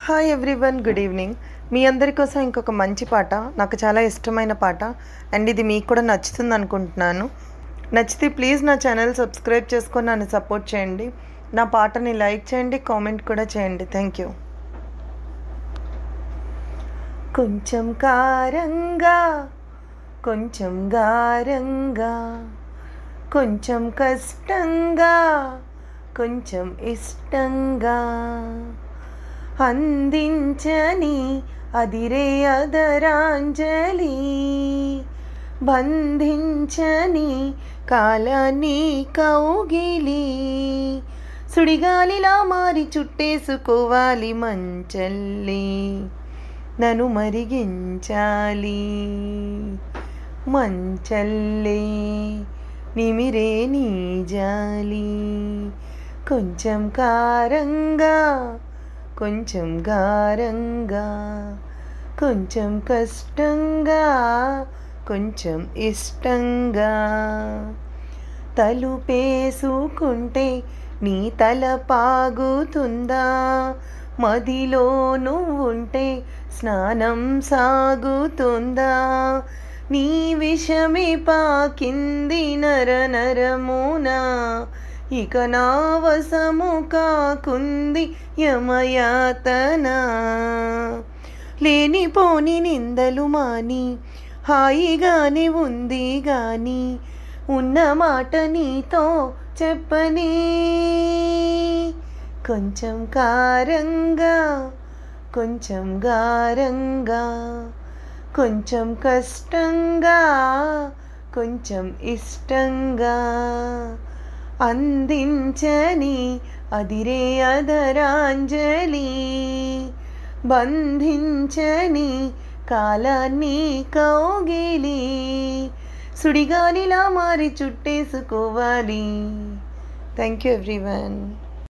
Hi everyone, good evening. మీ అందరి కోసం ఇంకొక మంచి పాట, నాకు చాలా ఇష్టమైన పాట అండ్ ఇది మీకు కూడా నచ్చుతుంది అనుకుంటున్నాను. నచ్చితే ప్లీజ్ నా ఛానల్ సబ్స్క్రైబ్ చేసుకొని నన్ను సపోర్ట్ చేయండి. నా పాటని లైక్ చేయండి, కామెంట్ కూడా చేయండి. Thank you. కొంచెం కారంగా, కొంచెం గారంగా, కొంచెం కష్టంగా, కొంచెం ఇష్టంగా అందించని అదిరే అదరాంజలి, బంధించని కాలాన్ని కౌగిలి, సుడిగాలిలా మారి చుట్టేసుకోవాలి మంచల్లి, నన్ను మరిగించాలి మంచల్లే నిమిరే నీ జాలి. కొంచెం కారంగా, కొంచెం గారంగా, కొంచెం కష్టంగా, కొంచెం ఇష్టంగా తలుపేసుకుంటే నీ తల పాగుతుందా, మదిలో నువ్వుంటే స్నానం సాగుతుందా, నీ విషమే పాకింది నర నరమునా, ఇక నా వశము కాకుంది యమయాతన. లేనిపోని నిందలు మాని హాయిగానే ఉంది గాని, ఉన్న మాట నీతో చెప్పని. కొంచెం కారంగా, కొంచెం గారంగా, కొంచెం కష్టంగా, కొంచెం ఇష్టంగా అందించని అదిరే అదరాంజలి, బంధించని కాలాన్ని కౌగిలి, సుడిగాలిలా మారి చుట్టేసుకోవాలి. Thank you everyone.